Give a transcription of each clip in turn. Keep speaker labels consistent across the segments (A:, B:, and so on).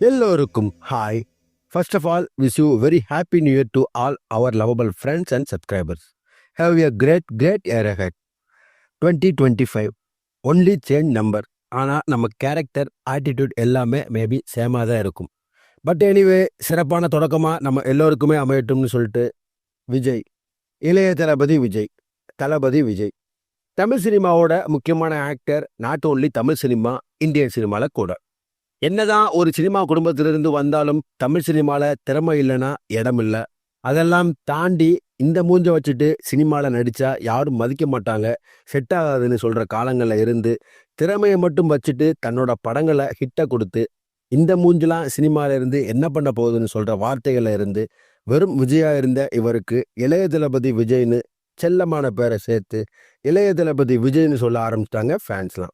A: எல்லோருக்கும் hi. First of all, wish you very happy new year to all our lovable friends and subscribers. Have a great year ahead. 2025 only change number. ஆனால் நம்ம character, attitude எல்லாமே maybe சேமாக தான் இருக்கும். But anyway, சிறப்பான தொடக்கமாக நம்ம எல்லோருக்குமே அமையட்டும்னு சொல்லிட்டு விஜய், இளைய தளபதி விஜய், தளபதி விஜய் தமிழ் சினிமாவோட முக்கியமான actor. Not only Tamil cinema, Indian சினிமாவில் கூட. என்னதான் ஒரு சினிமா குடும்பத்திலிருந்து வந்தாலும் தமிழ் சினிமாவில் திறமை இல்லைன்னா இடம் இல்லை. அதெல்லாம் தாண்டி இந்த மூஞ்ச வச்சுட்டு சினிமாவில் நடித்தா யாரும் மதிக்க மாட்டாங்க, செட் ஆகாதுன்னு சொல்கிற காலங்களில் இருந்து திறமையை மட்டும் வச்சுட்டு தன்னோட படங்களை ஹிட்டை கொடுத்து இந்த மூஞ்செலாம் சினிமாவில் இருந்து என்ன பண்ண போகுதுன்னு சொல்கிற வார்த்தைகளில் இருந்து வெறும் விஜயா இருந்த இவருக்கு இளைய தளபதி விஜய்னு செல்லமான பேரை சேர்த்து இளைய தளபதி விஜய்னு சொல்ல ஆரம்பிச்சிட்டாங்க ஃபேன்ஸ்லாம்.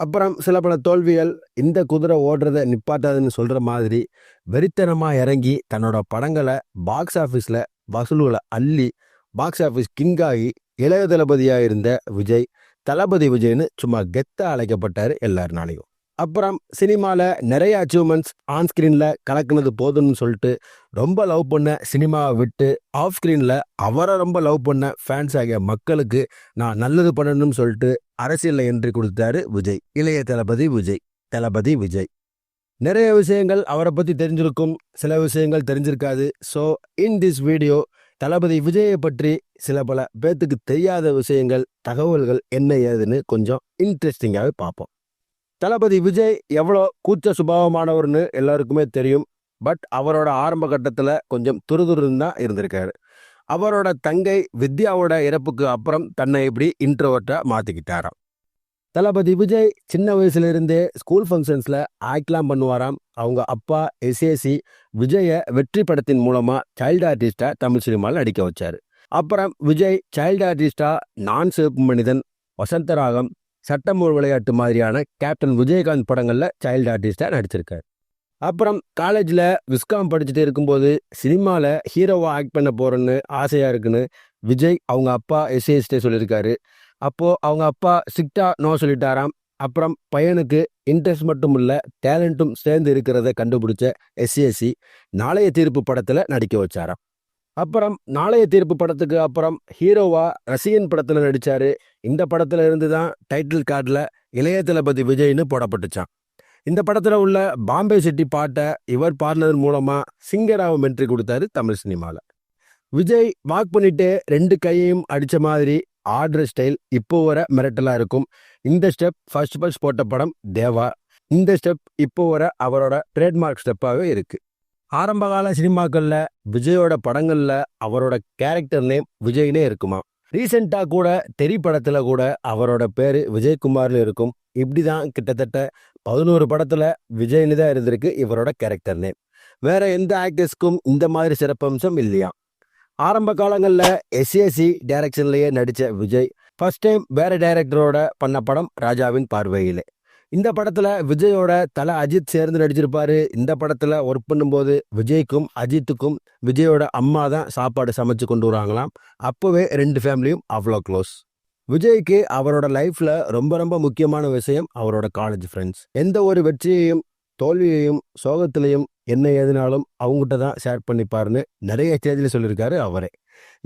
A: அப்புறம் சில பல தோல்விகள் இந்த குதிரை ஓடுறதை நிப்பாட்டாதுன்னு சொல்கிற மாதிரி வெறித்தனமாக இறங்கி தன்னோட படங்களை பாக்ஸ் ஆஃபீஸில் வசூல்களை அள்ளி பாக்ஸ் ஆஃபீஸ் கிங்காகி இளைய தளபதியாக இருந்த விஜய் தளபதி விஜய்னு சும்மா கெத்தாக அழைக்கப்பட்டார் எல்லாருனாலையும். அப்புறம் சினிமாவில் நிறைய அச்சீவ்மெண்ட்ஸ் ஆன் ஸ்க்ரீனில் கலக்குனது போதும்னு சொல்லிட்டு ரொம்ப லவ் பண்ண சினிமாவை விட்டு ஆஃப் ஸ்க்ரீனில் அவரை ரொம்ப லவ் பண்ண ஃபேன்ஸ் ஆகிய மக்களுக்கு நான் நல்லது பண்ணணும்னு சொல்லிட்டு அரசியலில் என்ட்ரி கொடுத்தாரு விஜய், இளைய தளபதி விஜய், தளபதி விஜய். நிறைய விஷயங்கள் அவரை பற்றி தெரிஞ்சிருக்கும், சில விஷயங்கள் தெரிஞ்சிருக்காது. ஸோ இன் திஸ் வீடியோ தளபதி விஜயை பற்றி சில பல பேர்த்துக்கு தெரியாத விஷயங்கள், தகவல்கள் என்ன ஏதுன்னு கொஞ்சம் இன்ட்ரெஸ்டிங்காகவே பார்ப்போம். தளபதி விஜய் எவ்வளோ கூச்ச சுபாவமானவர்னு எல்லாருக்குமே தெரியும். பட் அவரோட ஆரம்ப கட்டத்தில் கொஞ்சம் துருதுருன்னு தான் இருந்திருக்காரு. அவரோட தங்கை வித்யாவோட இறப்புக்கு அப்புறம் தன்னை இப்படி இன்ட்ரோவர்ட்டாக மாற்றிக்கிட்டாராம். தளபதி விஜய் சின்ன வயசுலேருந்தே ஸ்கூல் ஃபங்க்ஷன்ஸில் ஆக்ட்லாம் பண்ணுவாராம். அவங்க அப்பா எஸ்ஏசி விஜயை வெற்றி படத்தின் மூலமாக சைல்டு ஆர்டிஸ்டாக தமிழ் சினிமாவில் நடிக்க வச்சார். அப்புறம் விஜய் சைல்டு ஆர்டிஸ்டாக நான் சிவப்பு மனிதன், வசந்தராகம், சட்டம் ஒரு விளையாட்டு மாதிரியான கேப்டன் விஜயகாந்த் படங்களில் சைல்டு ஆர்டிஸ்டாக நடிச்சிருக்காரு. அப்புறம் காலேஜில் விஸ்காம் படிச்சுட்டு இருக்கும்போது சினிமாவில் ஹீரோவாக ஆக்ட் பண்ண போகிறேன்னு ஆசையாக இருக்குன்னு விஜய் அவங்க அப்பா எஸ்ஏஎஸ்டே சொல்லியிருக்காரு. அப்போது அவங்க அப்பா ஸ்ட்ரிக்டாக நோ சொல்லிட்டாராம். அப்புறம் பையனுக்கு இன்ட்ரெஸ்ட் மட்டும் இல்லை, டேலண்ட்டும் சேர்ந்து இருக்கிறத கண்டுபிடிச்ச எஸ்ஏசி நாளைய தீர்ப்பு படத்தில் நடிக்க வச்சாராம். அப்புறம் நாளைய தீர்ப்பு படத்துக்கு அப்புறம் ஹீரோவா ரசிகன் படத்தில் நடித்தார். இந்த படத்தில் இருந்து தான் டைட்டில் கார்டில் இளைய தளபதி விஜய்னு போடப்பட்டுச்சான். இந்த படத்தில் உள்ள பாம்பே சிட்டி பாட்டை இவர் பாடினதன் மூலமாக சிங்கராவும் என்ட்ரி கொடுத்தாரு தமிழ் சினிமாவில். விஜய் வாக் பண்ணிட்டு 2 கையையும் அடித்த மாதிரி ஆடுற ஸ்டைல் இப்போ வர மிரட்டலாக இருக்கும். இந்த ஸ்டெப் ஃபர்ஸ்ட் போட்ட படம் தேவா. இந்த ஸ்டெப் இப்போ வர அவரோட ட்ரேட்மார்க் ஸ்டெப்பாகவே இருக்குது. ஆரம்பகால சினிமாக்களில் விஜயோட படங்களில் அவரோட கேரக்டர் நேம் விஜய்னே இருக்குமா. ரீசெண்டாக கூட தெரி படத்தில் கூட அவரோட பேர் விஜயகுமார்னு இருக்கும். இப்படி தான் கிட்டத்தட்ட 11 படத்தில் விஜய்னு தான் இருந்திருக்கு இவரோட கேரக்டர் நேம். வேற எந்த ஆக்டர்ஸ்க்கும் இந்த மாதிரி சிறப்பம்சம் இல்லையா. ஆரம்ப காலங்களில் எஸ்ஏசி டைரக்ஷன்லேயே நடித்த விஜய் ஃபர்ஸ்ட் டைம் வேற டைரக்டரோட பண்ண படம் ராஜாவின் பார்வையிலே. இந்த படத்தில் விஜயோட தலை அஜித் சேர்ந்து நடிச்சிருப்பாரு. இந்த படத்தில் ஒர்க் பண்ணும்போது விஜய்க்கும் அஜித்துக்கும் விஜயோட அம்மா தான் சாப்பாடு சமைச்சு கொண்டு வராங்களாம். அப்போவே 2 ஃபேமிலியும் அவ்வளோ க்ளோஸ். விஜய்க்கு அவரோட லைஃப்பில் ரொம்ப ரொம்ப முக்கியமான விஷயம் அவரோட காலேஜ் ஃப்ரெண்ட்ஸ். எந்த ஒரு வெற்றியையும் தோல்வியையும் சோகத்திலையும் என்ன ஏதுனாலும் அவங்ககிட்ட தான் ஷேர் பண்ணிப்பாருன்னு நிறைய ஸ்டேஜில் சொல்லியிருக்காரு அவரே.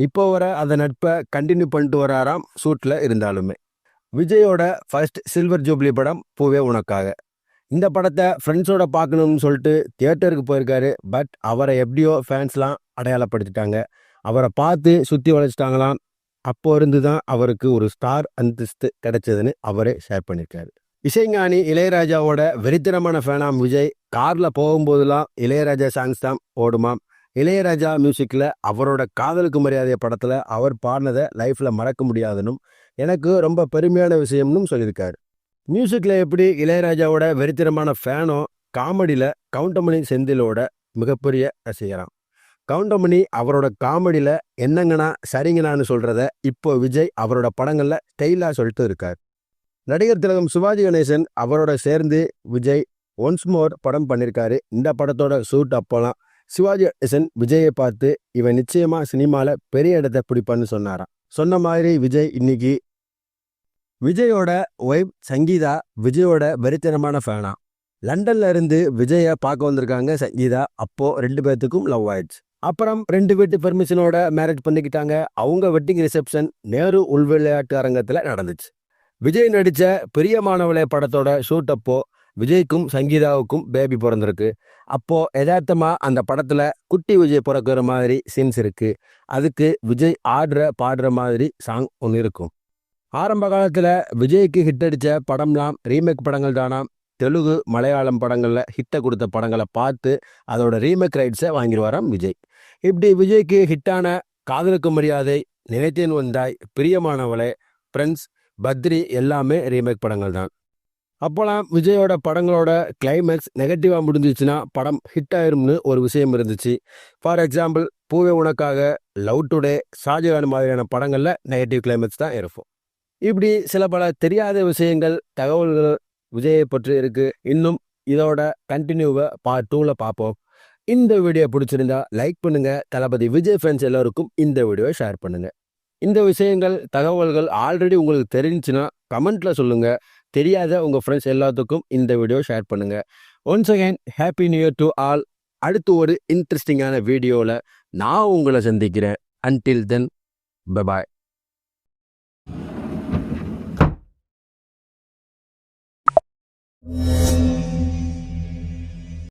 A: இப்போ வர அந்த நட்பை கண்டினியூ பண்ணிட்டு வராராம் ஷூட்டில் இருந்தாலுமே. விஜயோட ஃபர்ஸ்ட் சில்வர் ஜூப்ளி படம் பூவே உனக்காக. இந்த படத்தை ஃப்ரெண்ட்ஸோட பார்க்கணும்னு சொல்லிட்டு தியேட்டருக்கு போயிருக்காரு. பட் அவரை எப்படியோ ஃபேன்ஸ்லாம் அடையாளப்படுத்திட்டாங்க. அவரை பார்த்து சுற்றி வளைச்சிட்டாங்களாம். அப்போ இருந்து தான் அவருக்கு ஒரு ஸ்டார் அந்தஸ்து கிடைச்சதுன்னு அவரே ஷேர் பண்ணியிருக்காரு. இசைஞானி இளையராஜாவோட வெறித்தனமான ஃபேனாம் விஜய். காரில் போகும்போதெல்லாம் இளையராஜா சாங்ஸ் தான் ஓடுமாம். இளையராஜா மியூசிக்கில் அவரோட காதலுக்கு மரியாதை படத்தில் அவர் பாடினதை லைஃப்பில் மறக்க முடியாதுன்னு எனக்கு ரொம்ப பெருமையான விஷயம்னு சொல்லியிருக்காரு. மியூசிக்கில் எப்படி இளையராஜாவோட வெறித்தனமான ஃபேனோ, காமெடியில் கவுண்டமணி செந்திலோட மிகப்பெரிய ரசிகராம். கவுண்டமணி அவரோட காமெடியில் என்னங்கண்ணா சரிங்கண்ணான்னு சொல்கிறத இப்போ விஜய் அவரோட படங்களில் ஸ்டைலாக சொல்லிட்டு இருக்கார். நடிகர் திலகம் சிவாஜி கணேசன் அவரோட சேர்ந்து விஜய் ஒன்ஸ் மோர் படம் பண்ணியிருக்காரு. இந்த படத்தோட ஷூட் அப்போலாம் சிவாஜி கணேசன் விஜயை பார்த்து இவன் நிச்சயமாக சினிமாவில் பெரிய இடத்தை பிடிப்பான்னு சொன்னாராம். சொன்ன மாதிரி விஜய் இன்னைக்கு விஜயோட ஒய்ஃப் சங்கீதா விஜயோட வெறித்தனமான ஃபேனா. லண்டன்ல இருந்து விஜயை பார்க்க வந்திருக்காங்க சங்கீதா. அப்போ 2 பேர்த்துக்கும் லவ் ஆயிடுச்சு. அப்புறம் 2 வீட்டு பெர்மிஷனோட மேரேஜ் பண்ணிக்கிட்டாங்க. அவங்க வெட்டிங் ரிசப்ஷன் நேரு உள்விளையாட்டு அரங்கத்தில் நடந்துச்சு. விஜய் நடித்த பிரியமானவளே படத்தோட ஷூட் அப்போ விஜய்க்கும் சங்கீதாவுக்கும் பேபி பிறந்திருக்கு. அப்போ யதார்த்தமாக அந்த படத்தில் குட்டி விஜய் பிறக்கிற மாதிரி சீன்ஸ் இருக்கு. அதுக்கு விஜய் பாடுற மாதிரி சாங் ஒன்று இருக்கும். ஆரம்ப காலத்தில் விஜய்க்கு ஹிட் அடித்த படம்லாம் ரீமேக் படங்கள் தானா. தெலுங்கு மலையாளம் படங்களில் ஹிட்டை கொடுத்த படங்களை பார்த்து அதோட ரீமேக் ரைட்ஸை வாங்கிடுவாராம் விஜய். இப்படி விஜய்க்கு ஹிட்டான காதலுக்கு மரியாதை, நினைத்தேன் வந்தாய், பிரியமானவளே, ஃப்ரெண்ட்ஸ், பத்ரி எல்லாமே ரீமேக் படங்கள் தான். அப்போலாம் விஜயோட படங்களோட கிளைமேக்ஸ் நெகட்டிவாக முடிஞ்சிச்சுன்னா படம் ஹிட் ஆயிரும்னு ஒரு விஷயம் இருந்துச்சு. ஃபார் எக்ஸாம்பிள், பூவே உனக்காக, லவ் டுடே, ஷாஜகான் மாதிரியான படங்களில் நெகட்டிவ் கிளைமேக்ஸ் தான் இருக்கும். இப்படி சில பல தெரியாத விஷயங்கள், தகவல்கள் விஜயை பற்றி இருக்கு. இன்னும் இதோட கண்டினியூவை பார்ட் 2ல பார்ப்போம். இந்த வீடியோ பிடிச்சிருந்தா லைக் பண்ணுங்க. தளபதி விஜய் ஃபேன்ஸ் எல்லாருக்கும் இந்த வீடியோவை ஷேர் பண்ணுங்க. இந்த விஷயங்கள், தகவல்கள் ஆல்ரெடி உங்களுக்கு தெரிஞ்சுன்னா கமெண்ட்ல சொல்லுங்க. தெரியாத உங்கள் ஃப்ரெண்ட்ஸ் எல்லாத்துக்கும் இந்த வீடியோ ஷேர் பண்ணுங்க. Once again happy new year to all. அடுத்து ஒரு இன்ட்ரெஸ்டிங்கான வீடியோவில் நான் உங்களை சந்திக்கிறேன். Until then, bye bye.